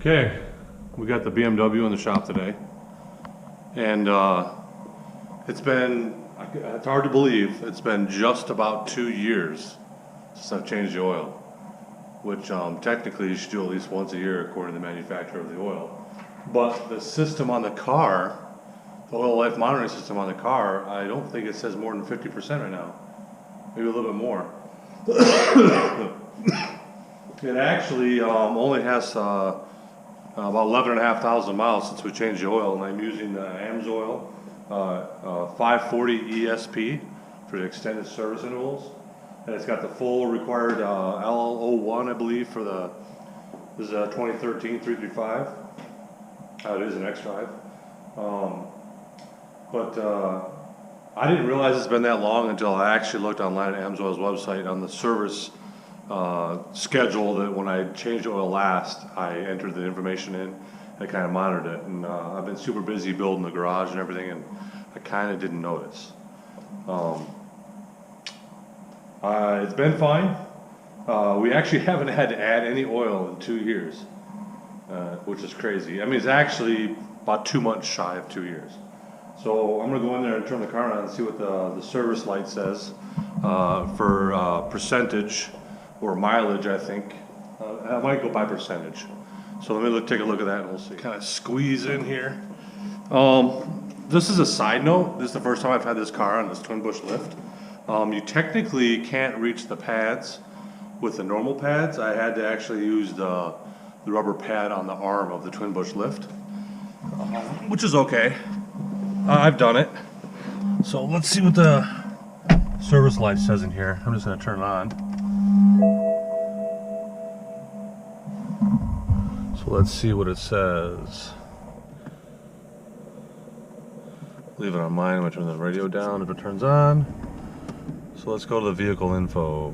Okay, we got the BMW in the shop today, and it's hard to believe, it's been just about 2 years since I've changed the oil, which technically you should do at least once a year according to the manufacturer of the oil. But the system on the car, the oil life monitoring system on the car, I don't think it says more than 50% right now, maybe a little bit more. It actually only has about 11,500 miles since we changed the oil, and I'm using the AMSOIL 540 ESP for the extended service intervals, and it's got the full required L01, I believe, for this is a 2013 335. It is an X-Drive, but I didn't realize it's been that long until I actually looked online at AMSOIL's website on the service schedule. That when I changed oil last, I entered the information in and kind of monitored it, and I've been super busy building the garage and everything, and I kind of didn't notice. It's been fine. We actually haven't had to add any oil in 2 years, which is crazy. I mean, it's actually about 2 months shy of 2 years. So I'm going to go in there and turn the car on and see what the service light says for percentage or mileage, I think. I might go by percentage. So let me take a look at that and we'll see. Kind of squeeze in here. This is a side note. This is the first time I've had this car on this twin bush lift. You technically can't reach the pads with the normal pads. I had to actually use the rubber pad on the arm of the twin bush lift, which is okay. I've done it. So let's see what the service light says in here. I'm just going to turn it on. So let's see what it says. Leave it on mine. I'm going to turn the radio down if it turns on. So let's go to the vehicle info.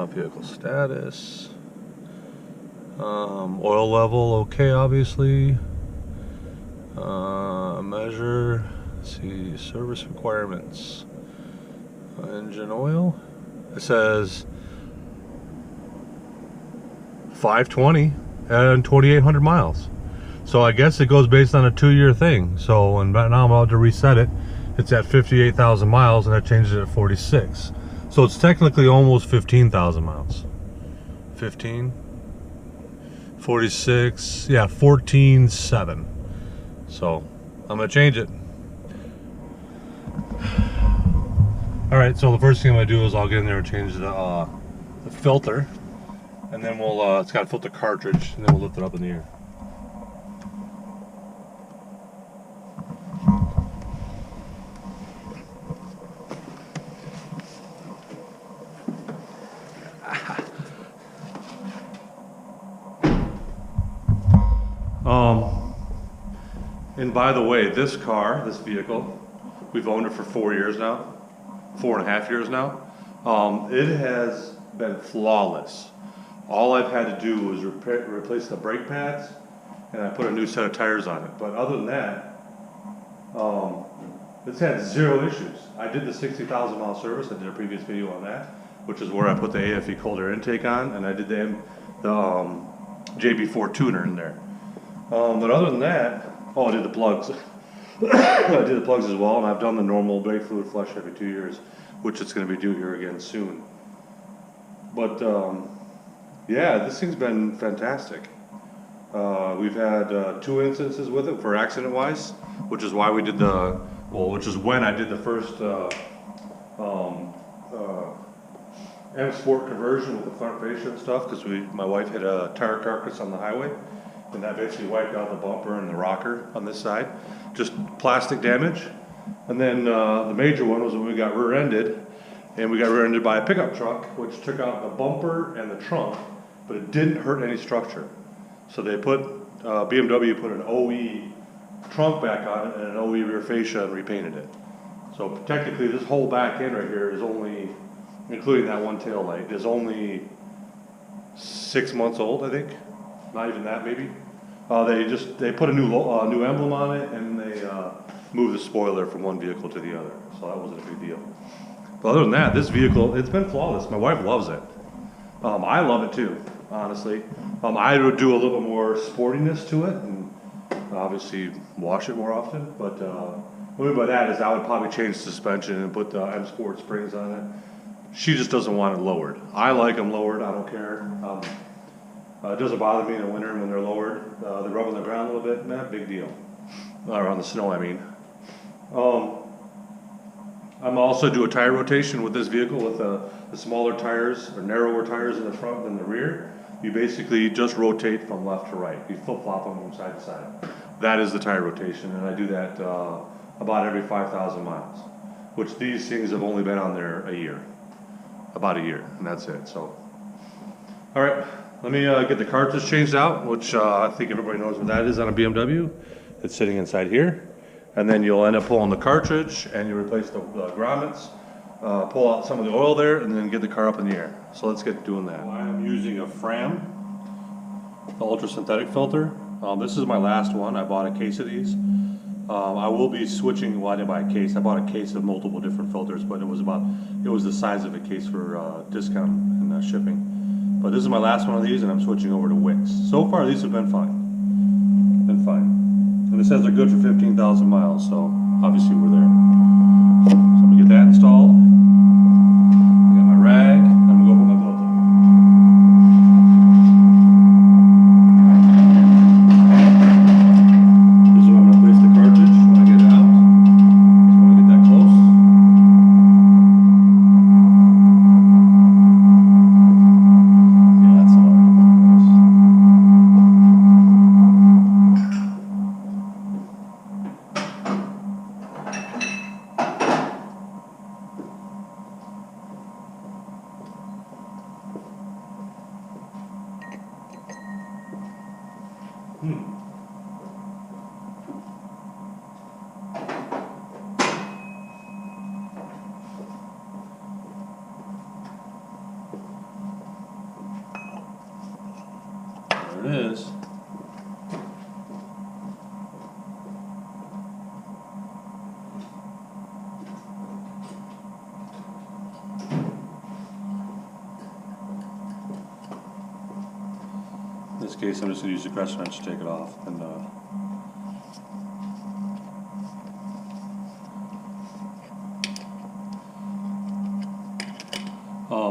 Vehicle status. Oil level, okay, obviously. Measure. Let's see, service requirements. Engine oil. It says 520 and 2,800 miles. So I guess it goes based on a 2-year thing. So and right now I'm about to reset it. It's at 58,000 miles, and I changed it at 46. So it's technically almost 15,000 miles. 15, 46, yeah, 14.7. So I'm gonna change it. All right, so the first thing I'm gonna do is I'll get in there and change the filter, and then we'll, it's got a filter cartridge, and then we'll lift it up in the air. And by the way, this car, this vehicle, we've owned it for 4 years now, 4.5 years now. It has been flawless. All I've had to do was replace the brake pads, and I put a new set of tires on it. But other than that, it's had 0 issues. I did the 60,000 mile service. I did a previous video on that, which is where I put the AFE cold air intake on, and I did the JB4 tuner in there. But other than that, I did the plugs. I did the plugs as well, and I've done the normal brake fluid flush every 2 years, which it's going to be due here again soon. But yeah, this thing's been fantastic. We've had 2 instances with it for accident-wise, which is why we did which is when I did the first M Sport conversion with the front fascia and stuff, because my wife hit a tire carcass on the highway, and that basically wiped out the bumper and the rocker on this side. Just plastic damage. And then the major one was when we got rear-ended, and we got rear-ended by a pickup truck, which took out the bumper and the trunk, but it didn't hurt any structure. So they BMW put an OE trunk back on it and an OE rear fascia and repainted it. So technically this whole back end right here is only, including that one tail light, is only 6 months old, I think. Not even that, maybe. They put a new emblem on it, and they moved the spoiler from one vehicle to the other. So that wasn't a big deal. But other than that, this vehicle, it's been flawless. My wife loves it. I love it too, honestly. I would do a little bit more sportiness to it and obviously wash it more often. But what I mean by that is I would probably change the suspension and put the M Sport springs on it. She just doesn't want it lowered. I like them lowered, I don't care. It doesn't bother me in the winter when they're lowered. They rub on the ground a little bit, not a big deal. Or on the snow, I mean. I'm also do a tire rotation with this vehicle with the smaller tires or narrower tires in the front than the rear. You basically just rotate from left to right. You flip flop them from side to side. That is the tire rotation, and I do that about every 5,000 miles, which these things have only been on there a year, about a year, and that's it. So, all right, let me get the cartridge changed out, which I think everybody knows what that is on a BMW. It's sitting inside here. And then you'll end up pulling the cartridge and you replace the grommets, pull out some of the oil there, and then get the car up in the air. So let's get doing that. I am using a Fram, the ultra synthetic filter. This is my last one. I bought a case of these. I will be switching. Well, I didn't buy a case. I bought a case of multiple different filters, but it was the size of a case for discount and shipping. But this is my last one of these, and I'm switching over to Wix. So far, these have been fine. Been fine. And it says they're good for 15,000 miles, so obviously we're there. So I'm gonna get that installed. I got my rag, and I'm gonna go put my gloves on. This is where I'm gonna place the cartridge when I get it out. So I'm gonna get that close. Yeah, that's a lot. There it is. In this case, I'm just going to use the crescent wrench to take it off. And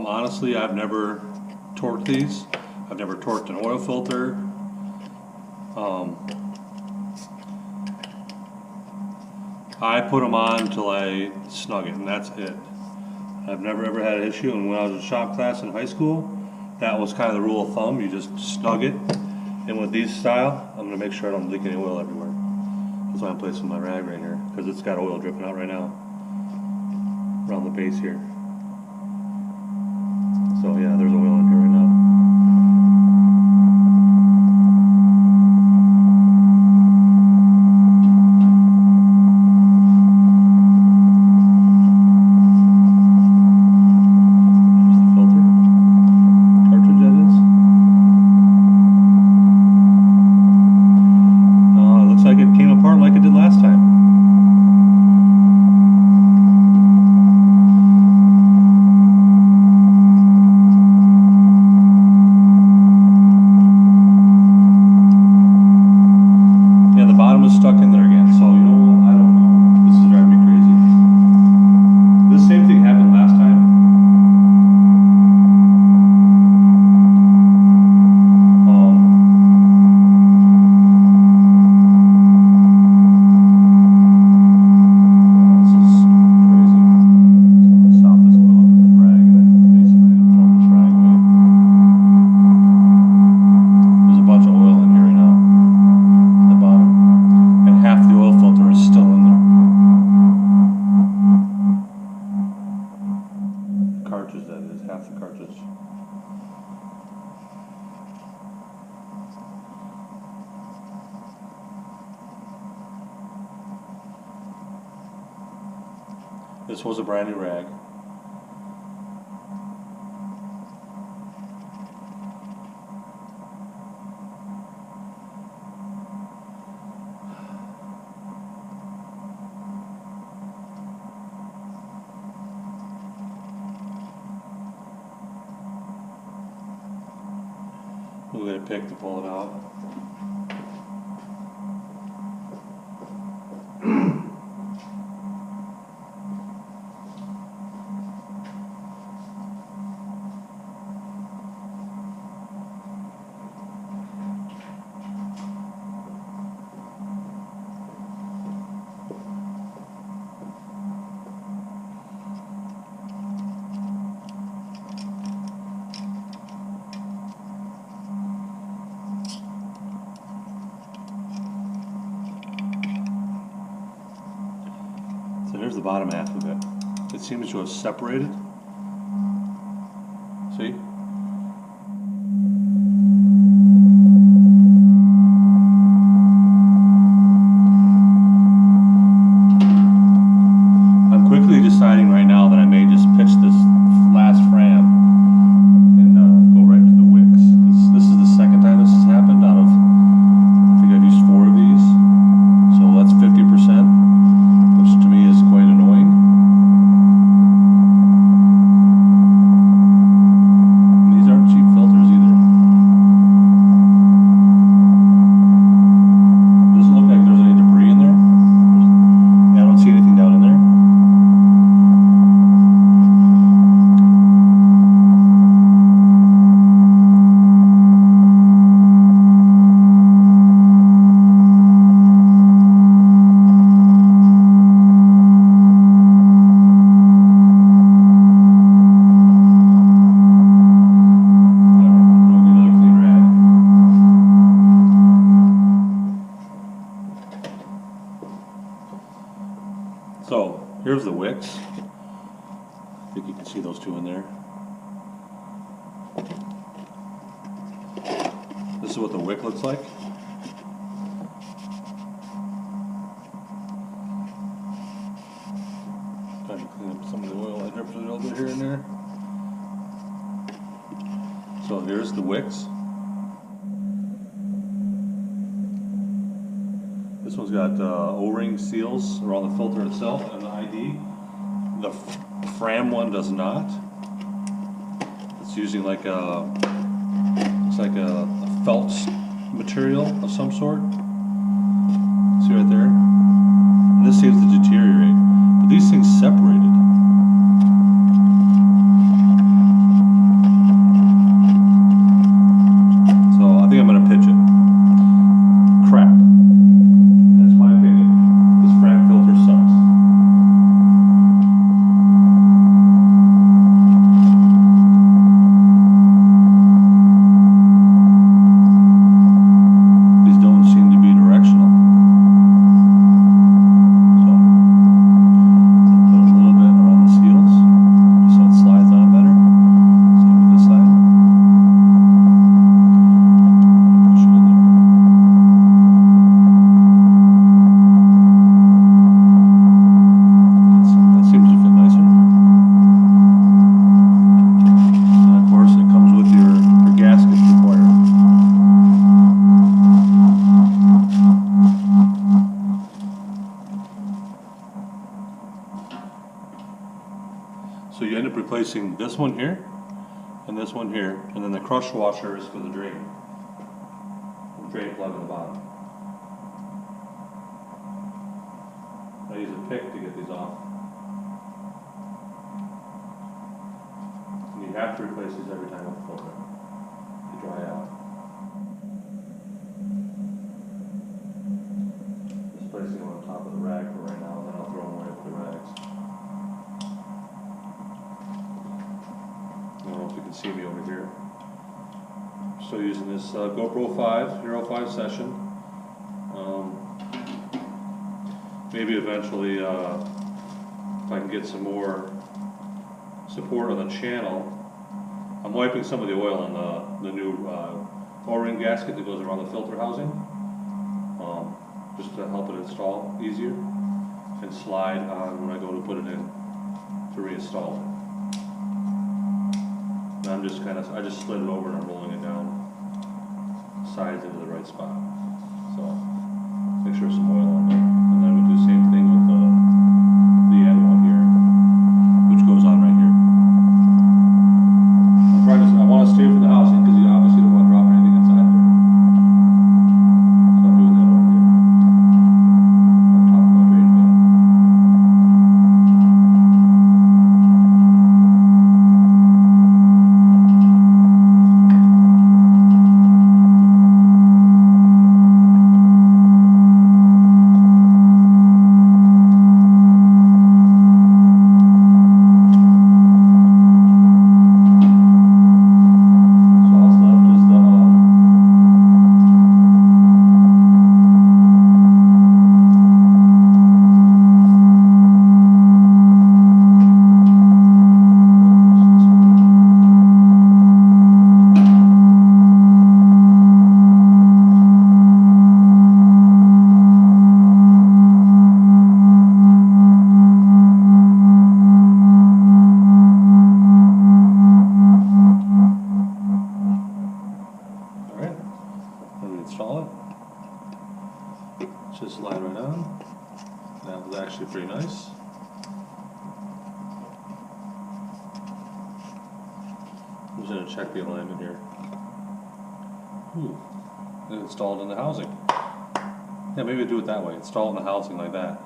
honestly, I've never torqued these. I've never torqued an oil filter. I put them on until I snug it, and that's it. I've never ever had an issue, and when I was in shop class in high school, that was kind of the rule of thumb. You just snug it. And with these style, I'm going to make sure I don't leak any oil everywhere. That's why I'm placing my rag right here, because it's got oil dripping out right now around the base here. So yeah, there's oil in here right now. Stuck in there again, so you know, I don't know. This is driving me crazy. This same thing happened last time. This is crazy. So I'm gonna sop this oil up with this rag and then basically throw this rag away. There's a bunch of oil in here right now at the bottom. Half the oil filter is still in there. The cartridge, that is, half the cartridge. This was a brand new rag. we'll get a pick to pull it out. So here's the bottom half of it. It seems to have separated. See? I'm quickly deciding right now that I may just pitch this last Fram and go right to the wicks. Because this is the second time this has happened out of, I think I've used 4 of these. So that's 50%, which to me is quite annoying. And these aren't cheap filters either. Doesn't look like there's any debris in there. Yeah, I don't see anything down in there. So here's the wicks. I think you can see those 2 in there. This is what the wick looks like. Trying to clean up some of the oil I dripped a little bit here and there. So here's the wicks. This one's got O-ring seals around the filter itself and the ID. The Fram one does not. It's using like it's like a felt material of some sort. See right there? And this seems to deteriorate. But these things separated. So I think I'm going to pitch it. Crap. That's my opinion. This Fram filter sucks. These don't seem to be directional. So, put a little bit around the seals just so it slides on better. Same with this side. Push it in there. That seems to fit nicer. And of course, it comes with your gasket required. So you end up replacing this one here and this one here, and then the crush washer is for the drain plug on the bottom. I use a pick to get these off. And you have to replace these every time with the filter to dry out. Just placing them on top of the rag for right now, and then I'll throw them away with the rags. I don't know if you can see me over here. Still using this GoPro 5, Hero 5 session. Maybe eventually, if I can get some more support on the channel, I'm wiping some of the oil on the new O-ring gasket that goes around the filter housing, just to help it install easier and slide on when I go to put it in to reinstall it. And I'm just I just slid it over and I'm rolling it down sides into the right spot. So make sure there's some oil on there. And then we do the same thing with the end one here, which goes on right here. I want to stay from the housing because you obviously don't want to drop anything inside. Just slide right on. That was actually pretty nice. I'm just going to check the alignment here. Ooh, and install it in the housing. Yeah, maybe do it that way. Install it in the housing like that.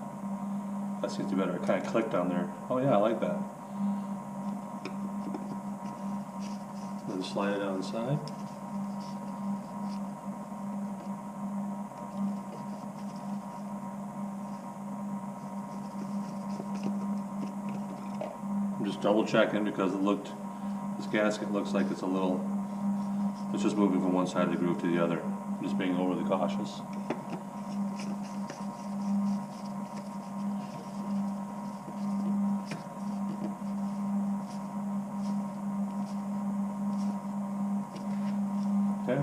That seems to be better. It kind of clicked on there. Oh yeah, I like that. Then slide it down the side. I'm just double checking because this gasket looks like it's just moving from one side of the groove to the other. I'm just being overly cautious. Okay.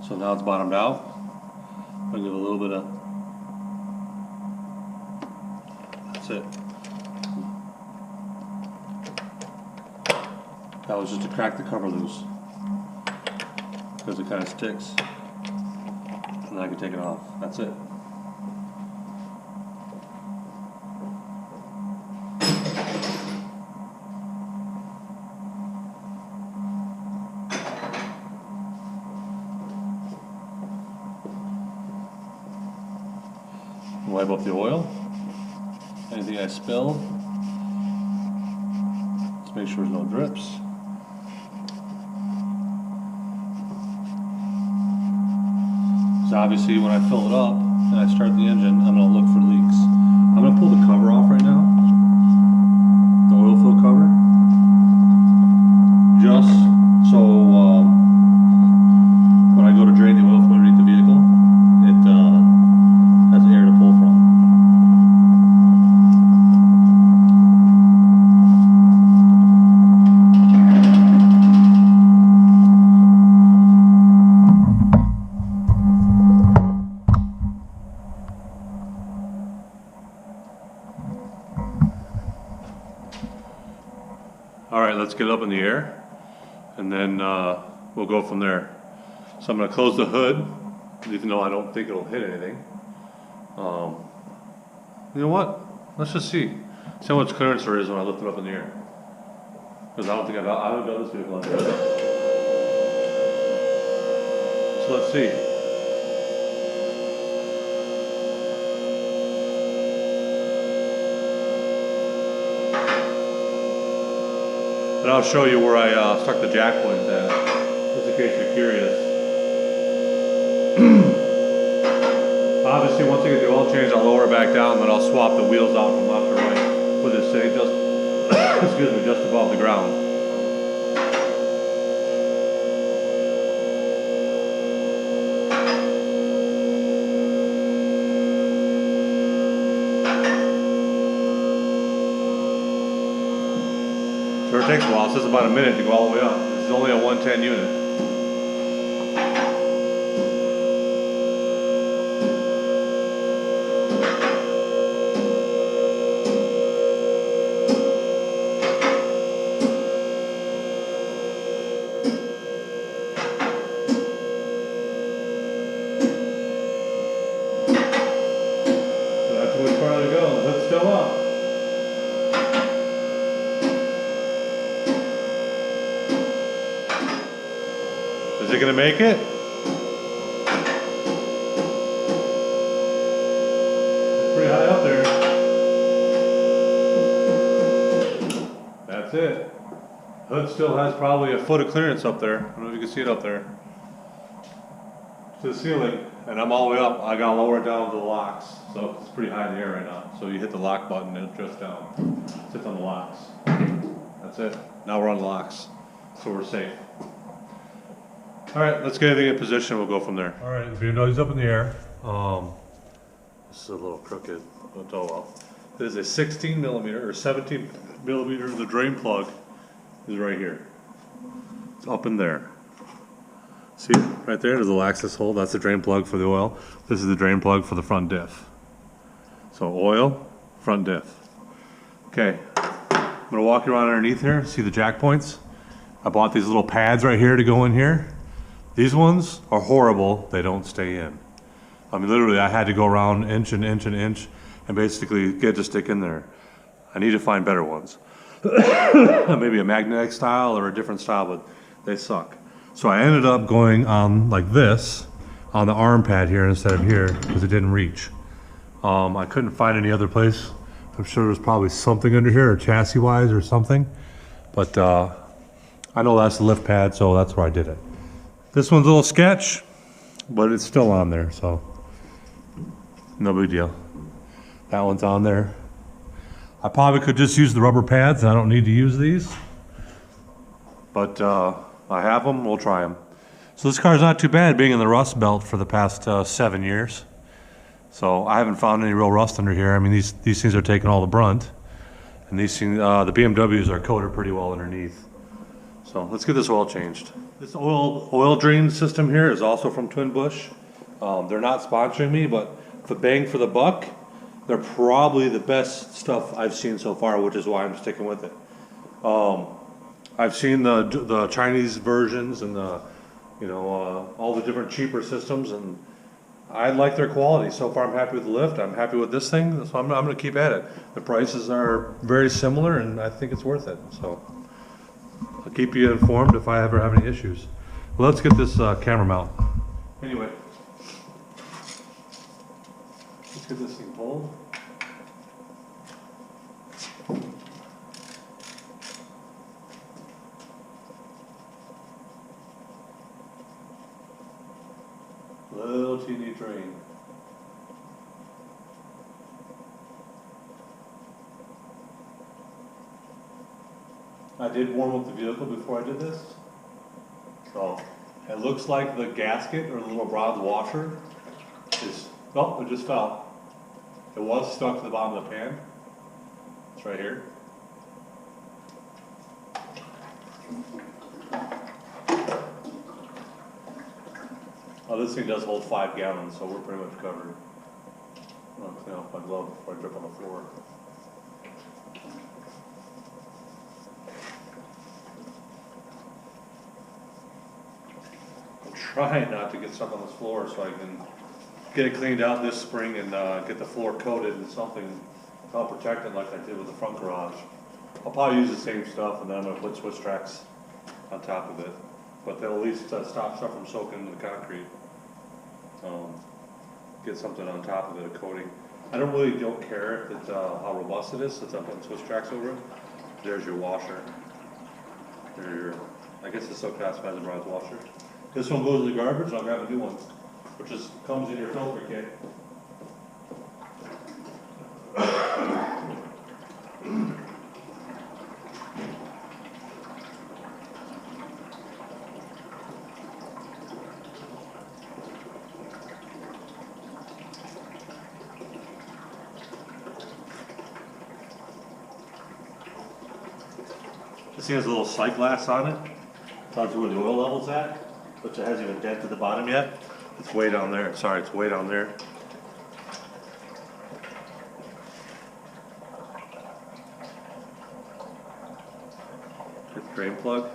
So now it's bottomed out. I'll give it a little bit of, that's it. That was just to crack the cover loose because it kind of sticks. And then I can take it off. That's it. Wipe up the oil. Anything I spill, let's make sure there's no drips. So obviously when I fill it up and I start the engine, I'm going to look for leaks. I'm going to pull the cover off right now, the oil fill cover, just so when I go to drain the oil from underneath the vehicle, it has air to pull from. Alright, let's get up in the air and then we'll go from there. So I'm going to close the hood, even though I don't think it'll hit anything. You know what? Let's just see how much clearance there is when I lift it up in the air. Because I haven't done this vehicle under it. So let's see. And I'll show you where I stuck the jack point at, just in case you're curious. Obviously, once I get the oil change, I'll lower it back down, then I'll swap the wheels out from left to right with it sitting just, excuse me, just above the ground. it takes a while. It says about a minute to go all the way up. This is only a 110 unit. Not too much farther to go. The hood's still up. Is it gonna make it? It's pretty high up there. That's it. Hood still has probably a foot of clearance up there. I don't know if you can see it up there. To the ceiling, and I'm all the way up. I gotta lower it down to the locks. So it's pretty high in the air right now. So you hit the lock button and it drifts down. Sits on the locks. That's it. Now we're on the locks. So we're safe. All right, let's get everything in position. We'll go from there. All right, the BMW's up in the air. This is a little crooked. Oh well. It is a 16 millimeter or 17 millimeter. The drain plug is right here. It's up in there. See it right there? There's a little access hole. That's the drain plug for the oil. This is the drain plug for the front diff. So oil, front diff. Okay, I'm gonna walk you around underneath here. See the jack points? I bought these little pads right here to go in here. These ones are horrible. They don't stay in. I mean, literally, I had to go around inch and inch and inch and basically get it to stick in there. I need to find better ones. Maybe a magnetic style or a different style, but they suck. So I ended up going on like this on the arm pad here instead of here because it didn't reach. I couldn't find any other place. I'm sure there's probably something under here or chassis wise or something, but I know that's the lift pad, so that's where I did it. This one's a little sketch, but it's still on there, so no big deal. That one's on there. I probably could just use the rubber pads. I don't need to use these, but I have them. We'll try them. So this car's not too bad being in the rust belt for the past 7 years. So I haven't found any real rust under here. I mean, these things are taking all the brunt, and these things, the BMWs are coated pretty well underneath. So let's get this oil changed. This oil drain system here is also from Twin Bush. They're not sponsoring me, but for bang for the buck, they're probably the best stuff I've seen so far, which is why I'm sticking with it. I've seen the Chinese versions and the, all the different cheaper systems, and I like their quality. So far, I'm happy with the lift. I'm happy with this thing, so I'm going to keep at it. The prices are very similar, and I think it's worth it. So I'll keep you informed if I ever have any issues. Well, let's get this camera mount. Anyway, let's get this thing pulled. Little teeny drain. I did warm up the vehicle before I did this. So it looks like the gasket or the little bronze washer is, oh, it just fell. It was stuck to the bottom of the pan. It's right here. Oh, this thing does hold 5 gallons, so we're pretty much covered. I'll clean off my glove before I drip on the floor. I'm trying not to get stuff on this floor so I can get it cleaned out this spring and get the floor coated in something to help protect it like I did with the front garage. I'll probably use the same stuff, and then I'm going to put Swiss tracks on top of it. But they'll at least stop stuff from soaking into the concrete. Get something on top of it, a coating. I don't care if it's how robust it is, since I'm putting Swiss tracks over it. There's your washer. I guess it's still classified as a bronze washer. This one goes in the garbage, and I'll grab a new one, which just comes in your filter kit. This thing has a little sight glass on it. Tells you where the oil level's at, which it hasn't even dented the bottom yet. It's way down there. Sorry, it's way down there. Here's the drain plug.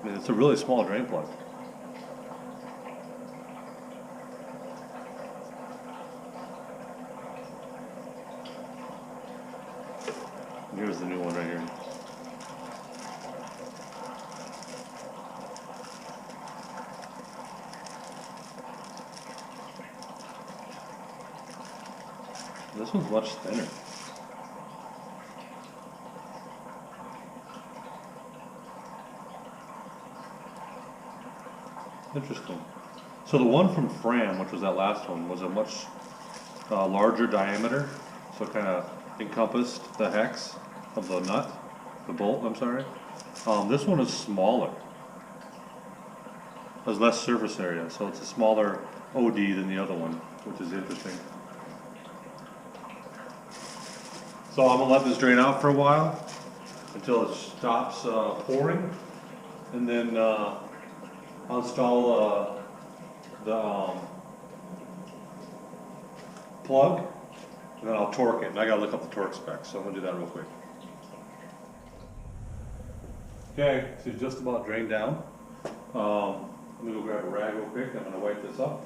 I mean, it's a really small drain plug. And here's the new one right here. This one's much thinner. Interesting. So the one from Fram, which was that last one, was a much larger diameter, so it kind of encompassed the hex of the nut, the bolt, I'm sorry. This one is smaller. Has less surface area, so it's a smaller OD than the other one, which is interesting. So I'm gonna let this drain out for a while until it stops pouring, and then I'll install the plug, and then I'll torque it. And I gotta look up the torque specs, so I'm gonna do that real quick. Okay, so it's just about drained down. Let me go grab a rag real quick. I'm gonna wipe this up.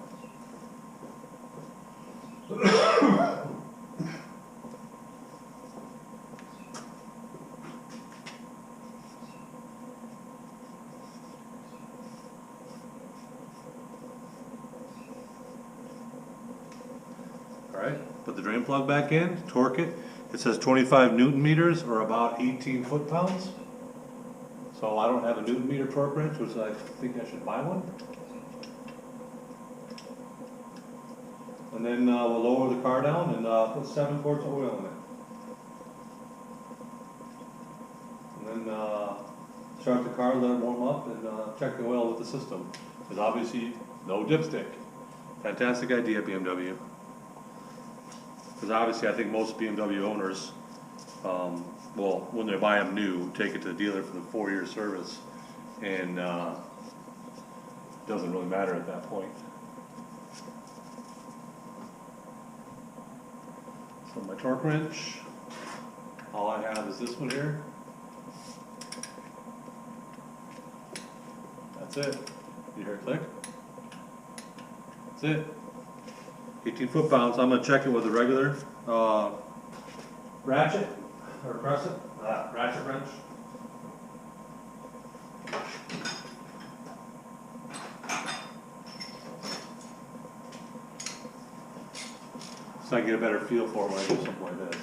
Alright, put the drain plug back in, torque it. It says 25 Newton meters or about 18 foot-pounds. So I don't have a Newton meter torque wrench, which I think I should buy one. And then we'll lower the car down and put 7 quarts of oil in it. And then start the car, let it warm up, and check the oil with the system. Because obviously, no dipstick. Fantastic idea, BMW. Because obviously, I think most BMW owners, well, when they buy them new, take it to the dealer for the 4-year service, and it doesn't really matter at that point. So my torque wrench, all I have is this one here. That's it. You hear it click? That's it. 18 foot-pounds. I'm going to check it with a regular ratchet or crescent, ratchet wrench. So I get a better feel for it when I do something like this.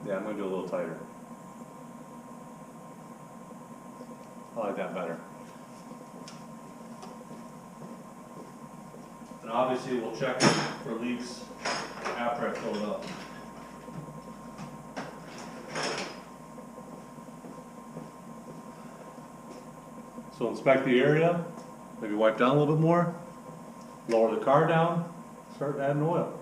Yeah, I'm going to do a little tighter. I like that better. And obviously we'll check for leaks after I fill it up. So inspect the area, maybe wipe down a little bit more, lower the car down, start adding oil.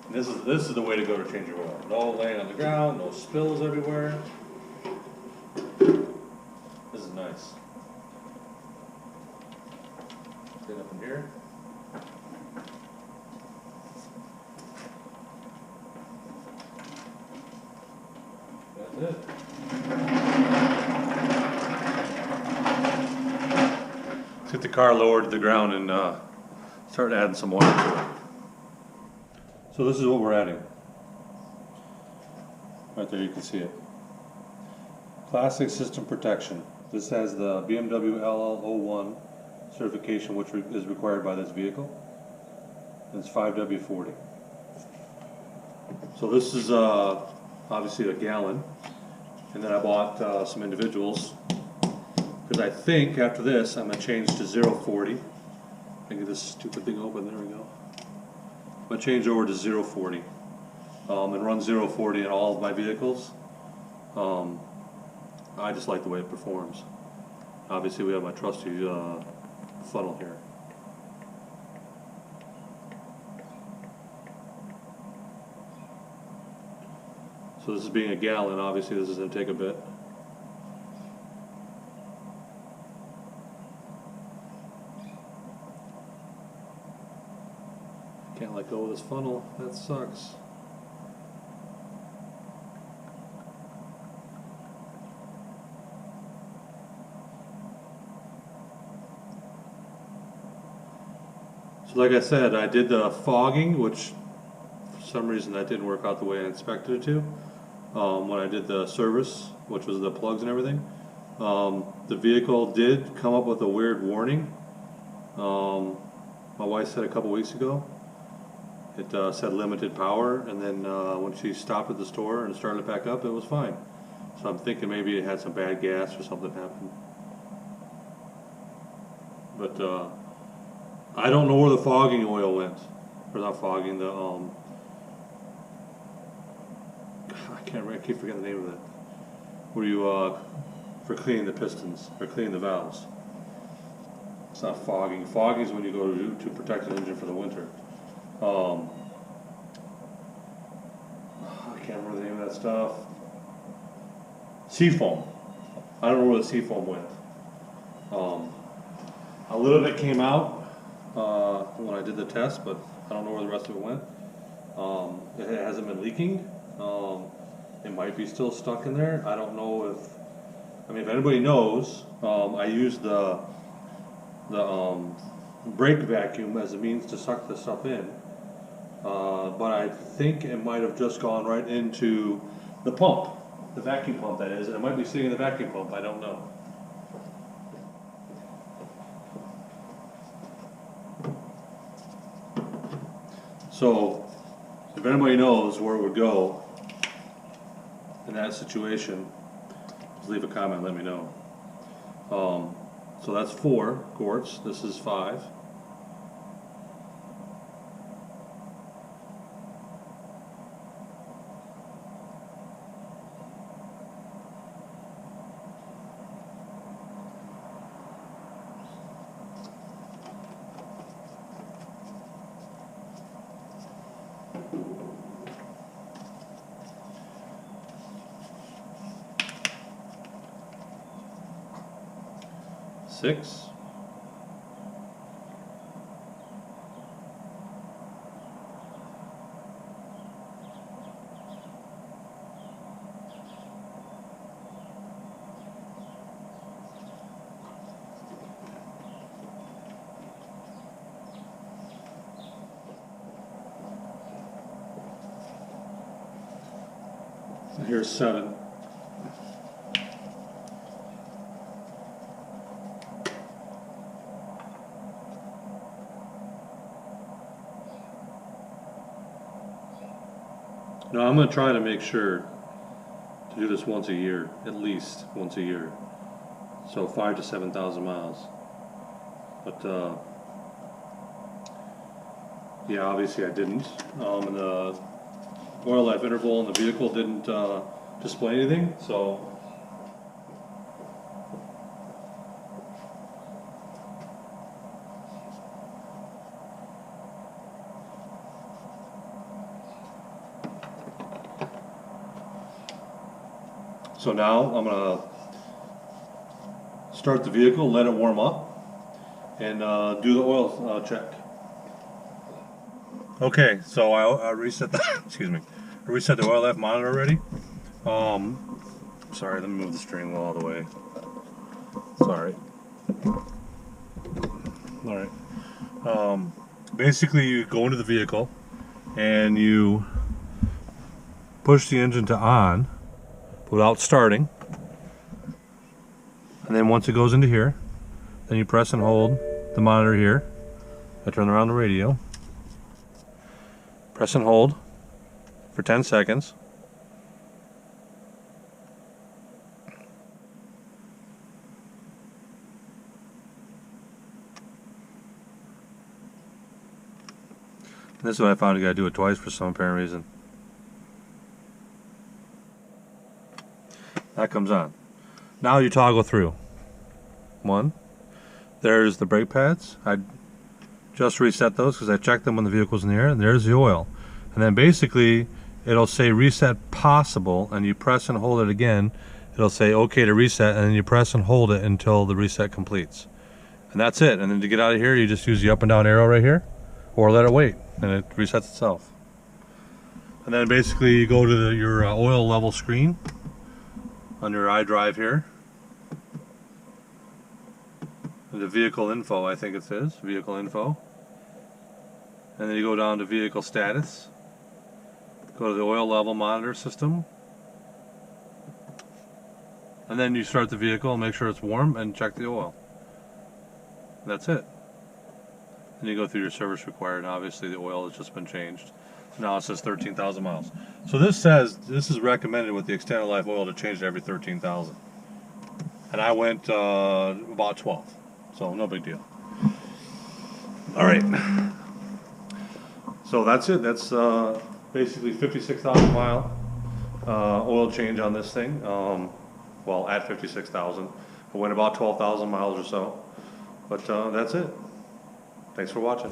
And this is the way to go to change your oil. No laying on the ground, no spills everywhere. This is nice. Get up in here. That's it. Let's get the car lowered to the ground and start adding some oil to it. So this is what we're adding. Right there, you can see it. Classic system protection. This has the BMW LL01 certification, which is required by this vehicle. And it's 5W40. So this is obviously a gallon, and then I bought some individuals because I think after this I'm going to change to 040. I get this stupid thing open. There we go. I'm going to change over to 040 and run 040 in all of my vehicles. I just like the way it performs. Obviously, we have my trusty funnel here. So this is being a gallon, obviously this is going to take a bit. Can't let go of this funnel, that sucks. So like I said, I did the fogging, which for some reason that didn't work out the way I expected it to. When I did the service, which was the plugs and everything, the vehicle did come up with a weird warning. My wife said a couple weeks ago, it said limited power, and then when she stopped at the store and started it back up, it was fine. So I'm thinking maybe it had some bad gas or something happened. But I don't know where the fogging oil went, or not fogging, the I keep forgetting the name of it. Where you for cleaning the pistons or cleaning the valves. It's not fogging. Fogging is when you go to protect an engine for the winter. I can't remember the name of that stuff. Seafoam. I don't know where the seafoam went. A little bit came out when I did the test, but I don't know where the rest of it went. It hasn't been leaking. It might be still stuck in there. I don't know if, I mean, if anybody knows, I used the brake vacuum as a means to suck this stuff in. But I think it might have just gone right into the pump, the vacuum pump that is, and it might be sitting in the vacuum pump, I don't know. So, if anybody knows where it would go in that situation, just leave a comment, let me know. So that's 4 quarts, this is 5. Six. And here's 7. Now I'm going to try to make sure to do this once a year, at least once a year. So 5,000 to 7,000 miles. But yeah, obviously I didn't. And the oil life interval in the vehicle didn't display anything, so now I'm going to start the vehicle, let it warm up, and do the oil check. Okay, so I reset the excuse me. I reset the oil life monitor already. Sorry, let me move the steering wheel all the way. Sorry. All right. Basically, you go into the vehicle and you push the engine to on without starting, and then once it goes into here, then you press and hold the monitor here. I turn around the radio, press and hold for 10 seconds. And this is what I found, you gotta do it twice for some apparent reason. That comes on. Now you toggle through. 1. There's the brake pads. I just reset those because I checked them when the vehicle was in the air, and there's the oil. And then basically it'll say reset possible, and you press and hold it again. It'll say okay to reset, and then you press and hold it until the reset completes. And that's it. And then to get out of here, you just use the up and down arrow right here, or let it wait, and it resets itself. And then basically you go to your oil level screen on your iDrive here. The vehicle info, I think it says, vehicle info. And then you go down to vehicle status. Go to the oil level monitor system. And then you start the vehicle, make sure it's warm, and check the oil. That's it. Then you go through your service required, and obviously the oil has just been changed. So now it says 13,000 miles. So this says, this is recommended with the extended life oil to change it every 13,000. And I went about 12. So no big deal. All right. So that's it. That's basically 56,000 mile oil change on this thing. Well, at 56,000. I went about 12,000 miles or so. But that's it. Thanks for watching.